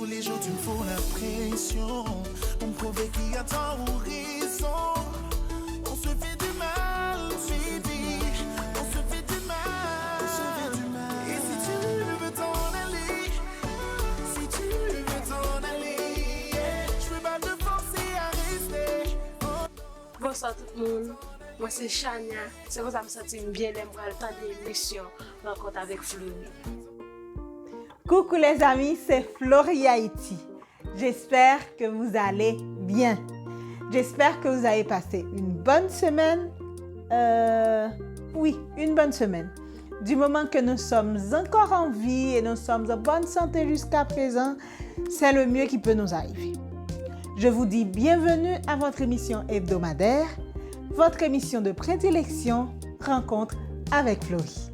tous les jours tu me fous la pression pour me prouver qu'il y a tant ou raison. On se fait du mal, baby. On se fait du mal. On se fait du mal. Et si tu veux t'en aller, si tu veux t'en aller, yeah, je peux pas te forcer à rester. Bonsoir tout le monde. Moi c'est Chania. C'est comme ça que je me sens bien aimer le temps de l'émission Rencontre avec Fleury. Coucou les amis, c'est Fleury Haïti. J'espère que vous allez bien. J'espère que vous avez passé une bonne semaine. Oui, une bonne semaine. Du moment que nous sommes encore en vie et nous sommes en bonne santé jusqu'à présent, c'est le mieux qui peut nous arriver. Je vous dis bienvenue à votre émission hebdomadaire, votre émission de prédilection, Rencontre avec Fleury.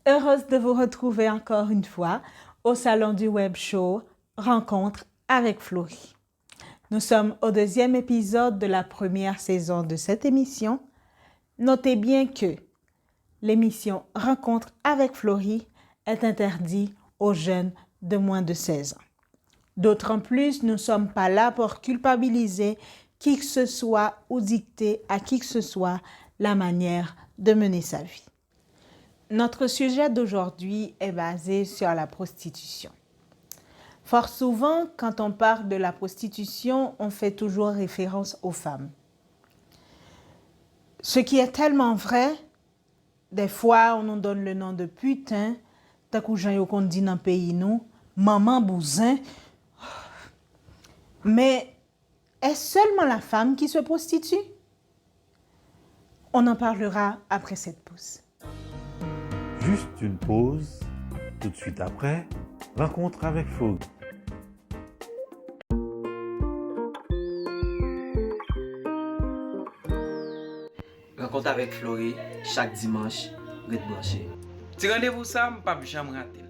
Heureuse de vous retrouver encore une fois au salon du web show Rencontre avec Fleury. Nous sommes au deuxième épisode de la première saison de cette émission. Notez bien que l'émission Rencontre avec Fleury est interdite aux jeunes de moins de 16 ans. D'autant plus, nous ne sommes pas là pour culpabiliser qui que ce soit ou dicter à qui que ce soit la manière de mener sa vie. Notre sujet d'aujourd'hui est basé sur la prostitution. Fort souvent, quand on parle de la prostitution, on fait toujours référence aux femmes. Ce qui est tellement vrai, des fois, on nous donne le nom de putain, tant que j'en qu'on dit dans le pays, nous, maman bousin. Mais est-ce seulement la femme qui se prostitue? On en parlera après cette pause. Juste une pause, tout de suite après, rencontre avec Fleury. Rencontre avec Fleury, chaque dimanche, reste branché. Ti rendez-vous ça, pas jamais rater.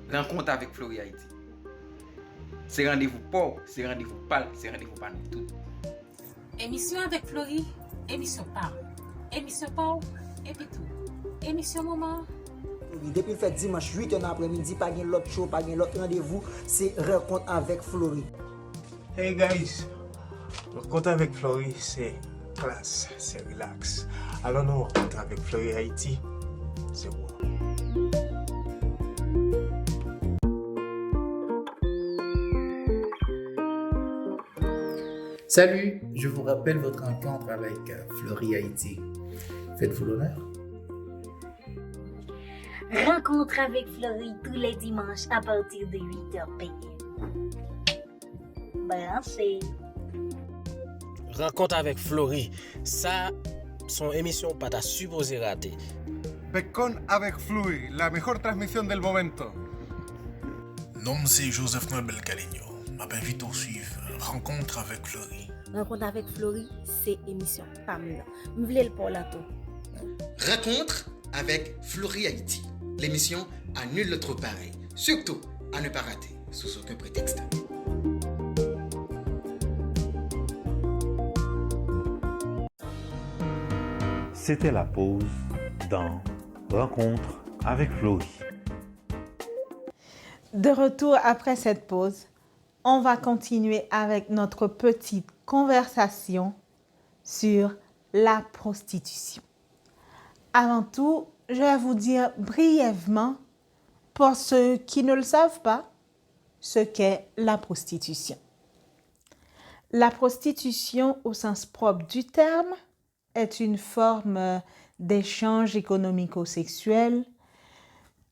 Rencontre avec Fleury Haïti. C'est rendez-vous pas, c'est rendez-vous pas, c'est rendez-vous pas tout. Émission avec Fleury, émission pas. Émission pas, et puis tout. Émission moment. Depuis le fait dimanche 8h après-midi, pas de l'autre show, pas de l'autre rendez-vous, c'est Rencontre avec Fleury. Hey guys, Rencontre avec Fleury, c'est classe, c'est relax. Alors nous rencontre avec Fleury Haïti, c'est bon. Salut, je vous rappelle votre rencontre avec Fleury Haïti. Faites-vous l'honneur. Rencontre avec Fleury tous les dimanches à partir de 8h PM. Branchez. Rencontre avec Fleury, ça, son émission pas ta supposé rater. Bacon avec Fleury, la mejor transmisión del momento. Nom c'est Joseph Noël Caligno. M'invite à suivre Rencontre avec Fleury. Rencontre avec Fleury, c'est émission Pamela. M'vle le pour la tout. Rencontre avec Fleury Haïti. L'émission à nul autre pareil. Surtout à ne pas rater, sous aucun prétexte. C'était la pause dans Rencontre avec Fleury. De retour après cette pause, on va continuer avec notre petite conversation sur la prostitution. Avant tout, je vais vous dire brièvement, pour ceux qui ne le savent pas, ce qu'est la prostitution. La prostitution, au sens propre du terme, est une forme d'échange économico-sexuel.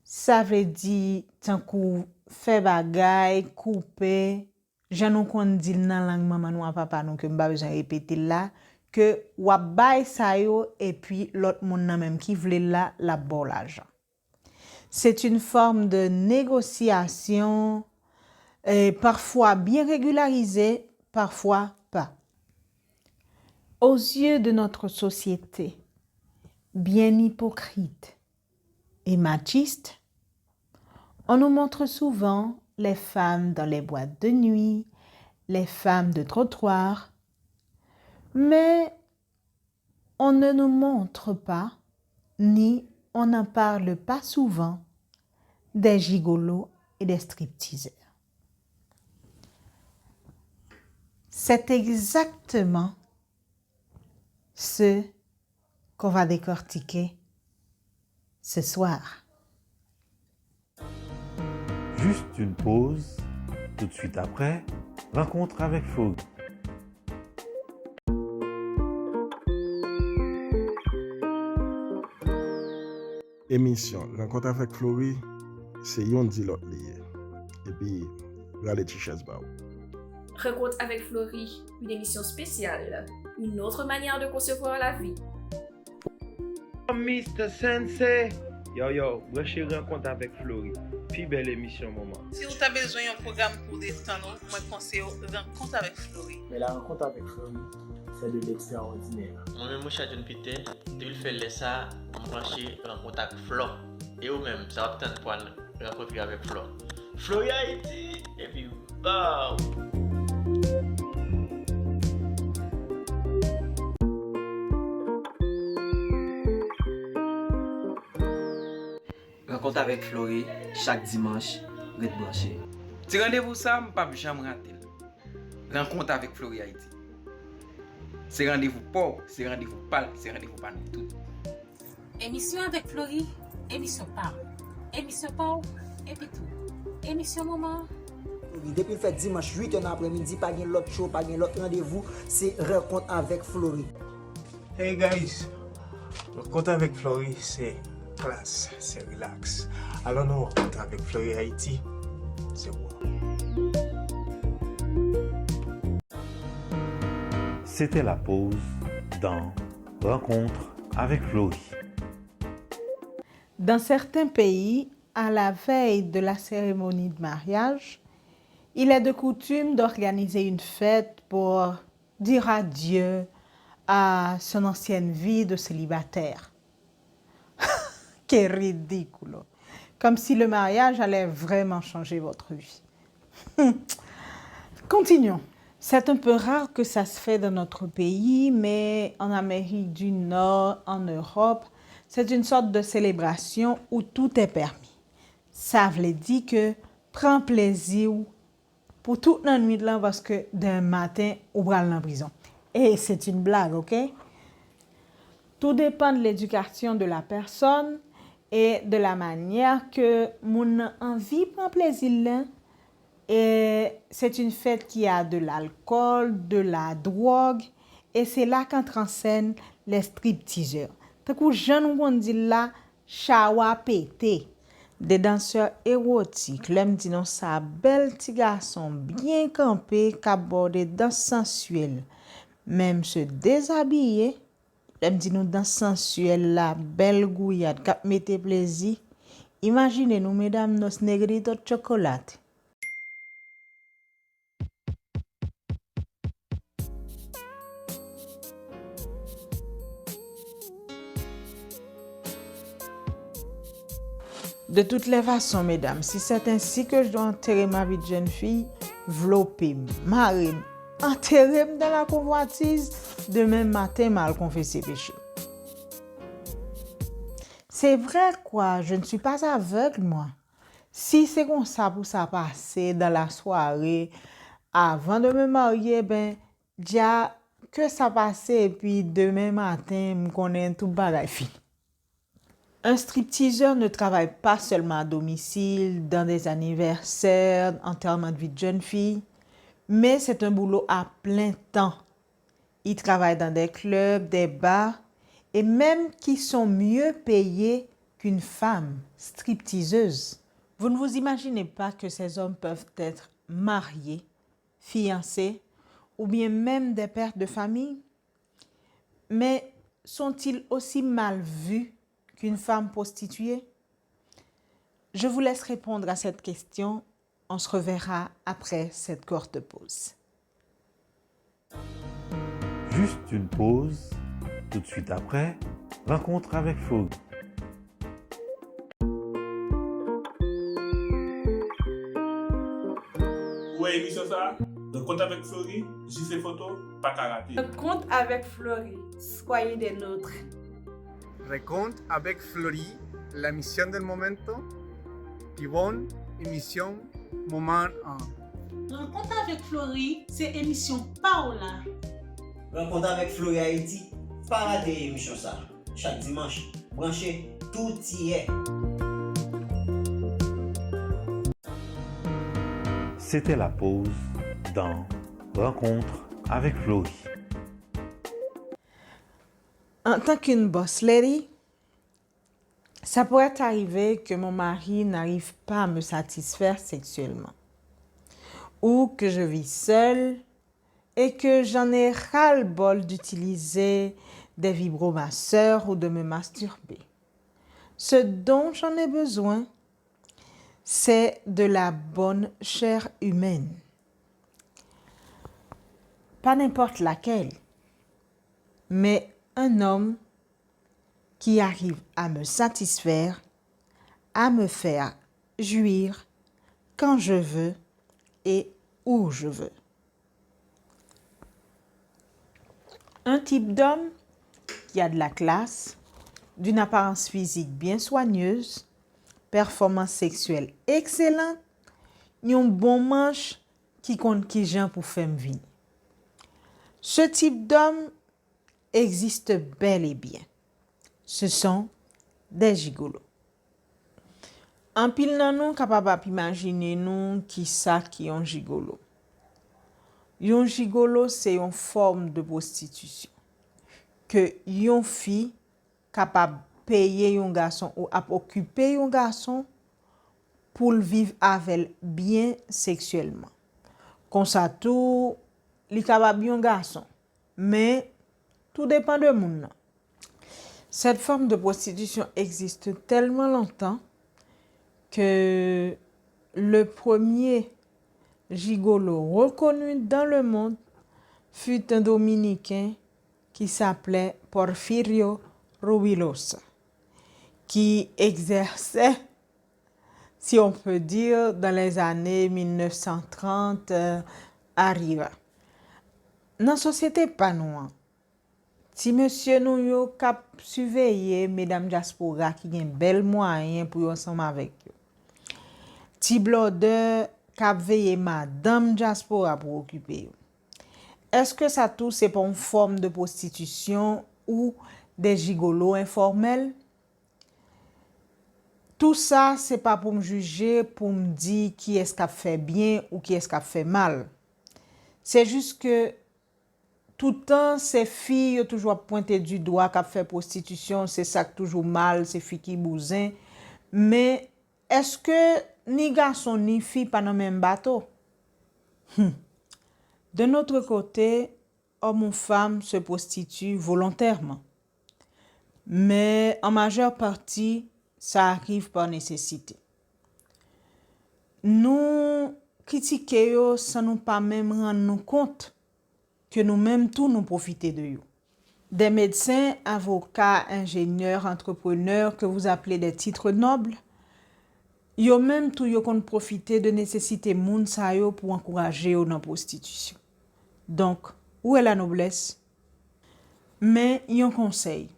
Ça veut dire tant qu'on fait bagaille, couper, j'en nou kon dit nan langue maman nou a papa nou que m'pa besoin répéter là que wap bay sa yo et puis l'autre moun nan même qui vle la bon l'argent. C'est une forme de négociation parfois bien régularisée, parfois pas. Aux yeux de notre société, bien hypocrite et machiste, on nous montre souvent les femmes dans les boîtes de nuit, les femmes de trottoir, mais on ne nous montre pas, ni on n'en parle pas souvent, des gigolos et des stripteaseurs. C'est exactement ce qu'on va décortiquer ce soir. Juste une pause, tout de suite après, rencontre avec Florie. Émission Rencontre avec Florie, c'est yon di lot liye. Et puis, rale ti chèze ba ou. Rencontre avec Florie, une émission spéciale, une autre manière de concevoir la vie. Mr. Sensei, yo, branchez Rencontre avec Florie. Puis belle émission, maman. Si vous avez besoin d'un programme pour détendre, moi conseille Rencontre avec Florie. Mais la rencontre avec Florie, c'est de l'extraordinaire. Moi-même, je suis John Peter. Depuis le fait de ça, je branché Rencontre avec Flo. Et vous-même, ça va peut-être pour rencontrer avec Flo. Florie Haïti, et puis, bah. Rencontre avec Florie, chaque dimanche, rete branché. Ti rendez-vous ça, m'pa jamais rater. Rencontre avec Florie Haïti. C'est rendez-vous pauvre, c'est rendez-vous pâle, c'est rendez-vous pas nous tout. Émission avec Florie, émission par. Émission pauvre, et puis tout. Émission moment. Depuis le fait dimanche 8h après-midi, pas de l'autre show, pas de l'autre rendez-vous, c'est Rencontre avec Florie. Hey guys, Rencontre avec Florie, c'est classe, c'est relax. Alors nous, Rencontre avec Florie Haïti, c'est wow. C'était la pause dans Rencontre avec Florie. Dans certains pays, à la veille de la cérémonie de mariage, il est de coutume d'organiser une fête pour dire adieu à son ancienne vie de célibataire. Quel ridicule! Comme si le mariage allait vraiment changer votre vie. Continuons. C'est un peu rare que ça se fait dans notre pays, mais en Amérique du Nord, en Europe, c'est une sorte de célébration où tout est permis. Ça veut dire que prends plaisir pour toute la nuit là parce que d'un matin, on va aller en prison. Et c'est une blague, ok? Tout dépend de l'éducation de la personne et de la manière que mon envie prend plaisir là. Et c'est une fête qui a de l'alcool, de la drogue, et c'est là qu'entrent en scène les stripteaseurs. Tant que jeune on dit là, chawa pété. Des danseurs érotiques, l'aime dit non ça, bel petit garçon bien campé, qui aborde des danses sensuelles. Même se déshabiller, l'aime dit nous danse sensuelle la belle gouillade, qui mette plaisir. Imaginez nous mesdames nos negritos de chocolat. De toutes les façons, mesdames, si c'est ainsi que je dois enterrer ma vie de jeune fille, vlopper, marrer, enterrer dans la convoitise, demain matin, mal confesser péché. C'est vrai quoi, je ne suis pas aveugle, moi. Si c'est comme ça pour ça passer dans la soirée, avant de me marier, ben, déjà que ça passait et puis demain matin, me connais tout bagay fini. Un stripteaseur ne travaille pas seulement à domicile, dans des anniversaires, enterrements de vie de jeune fille, mais c'est un boulot à plein temps. Il travaille dans des clubs, des bars, et même qui sont mieux payés qu'une femme stripteaseuse. Vous ne vous imaginez pas que ces hommes peuvent être mariés, fiancés ou bien même des pères de famille? Mais sont-ils aussi mal vus qu'une femme prostituée? Je vous laisse répondre à cette question. On se reverra après cette courte pause. Juste une pause. Tout de suite après, rencontre avec Florie. Ouais, émission ça. Rencontre avec Florie, JC Photo, pas qu'à rater. Rencontre avec Florie, soyez des nôtres. Rencontre avec Florie, la mission del momento, Yvonne, émission Moment 1. Rencontre avec Florie, c'est émission Paola. Rencontre avec Florie Haïti, pas rater émission ça. Chaque dimanche, branchez, tout y est. C'était la pause dans Rencontre avec Florie. En tant qu'une boss lady, ça pourrait arriver que mon mari n'arrive pas à me satisfaire sexuellement, ou que je vis seule et que j'en ai ras-le-bol d'utiliser des vibromasseurs ou de me masturber. Ce dont j'en ai besoin, c'est de la bonne chair humaine. Pas n'importe laquelle, mais un homme qui arrive à me satisfaire, à me faire jouir quand je veux et où je veux. Un type d'homme qui a de la classe, d'une apparence physique bien soigneuse, performance sexuelle excellente, un bon manche qui compte qui j'en pour faire vie. Ce type d'homme existe bel et bien. Ce sont des gigolos. En pile nan nou capable imaginer nous qui ça qui un gigolo. Un gigolo c'est une forme de prostitution que yon fille capable payer un garçon ou à occuper un garçon pour le vivre avec bien sexuellement. Comme ça tout li capable un garçon, mais tout dépend de moun. Cette forme de prostitution existe tellement longtemps que le premier gigolo reconnu dans le monde fut un Dominicain qui s'appelait Porfirio Rubilosa, qui exerçait, si on peut dire, dans les années 1930 à Riva. Dans la société pas noire, si monsieur nous yo cap surveiller mesdames diaspora qui gen bel moyen pour yo ensemble avec yo. Ti blodeur cap veiller madame diaspora pour occuper yo. Est-ce que ça tout c'est pas une forme de prostitution ou des gigolos informels? Tout ça c'est pas pour me juger, pour me dire qui est-ce qui a fait bien ou qui est-ce qui a fait mal. C'est juste que tout le temps, ces filles ont toujours pointé du doigt qu'à faire prostitution, c'est ça qui toujours mal, c'est filles qui bousin. Mais est-ce que ni garçon ni fille pas dans le même bateau? De notre côté, homme ou femme se prostituent volontairement. Mais en majeure partie, ça arrive par nécessité. Nous critiquons sans nous pas même rendre nous compte que nous-mêmes tous nous profiter de eux. Des médecins, avocats, ingénieurs, entrepreneurs que vous appelez des titres nobles, yo même tout yo kon profiter de nécessité moun sa yo pour encourager yo dans prostitution. Donc, où est la noblesse? Mais yon conseil,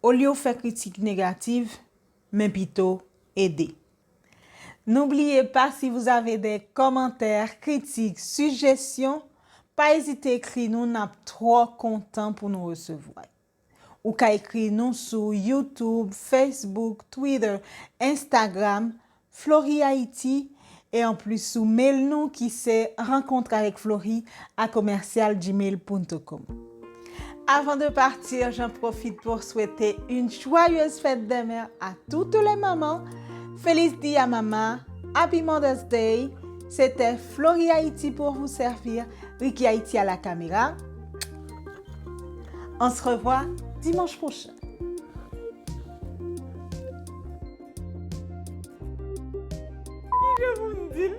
au lieu de faire critique négative, mais plutôt aider. N'oubliez pas, si vous avez des commentaires, critiques, suggestions, pas hésiter à écrire nous, n'a trop content pour nous recevoir. Ou qu'à écrire nous sur YouTube, Facebook, Twitter, Instagram, Florie Haïti, et en plus sous mail nous qui c'est rencontre avec Florie @gmail.com. Avant de partir, j'en profite pour souhaiter une joyeuse fête des mères à toutes les mamans. Feliz Dia Mama, Happy Mother's Day, C'était Florie Haïti pour vous servir. Ricky Haïti à la caméra. On se revoit dimanche prochain. Je vous dis.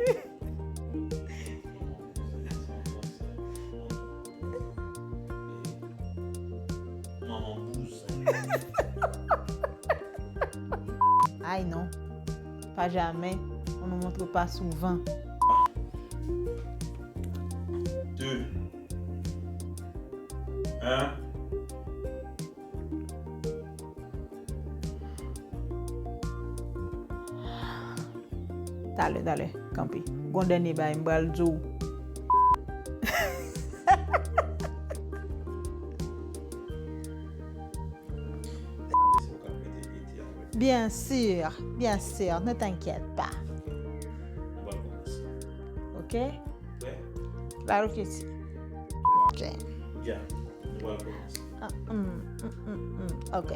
Aïe non, pas jamais. On ne montre pas souvent. 2, 1. Dale, campi. Gondene ba mbal jou. Bien sûr, ne t'inquiète pas. Ok? Ouais. Claro que sí. Ok. Bien, on va commencer. Ok.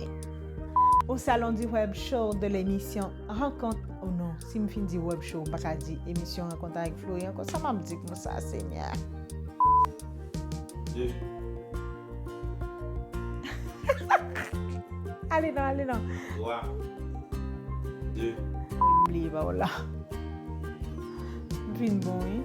Au salon du web show de l'émission Rencontre. Oh non, si je finis web show, je vais dire émission Rencontre avec Florie. Encore ça m'a dit que ça, Seigneur. 2. Allez non. 3, 2. Oublie, voilà. Fin bon, oui.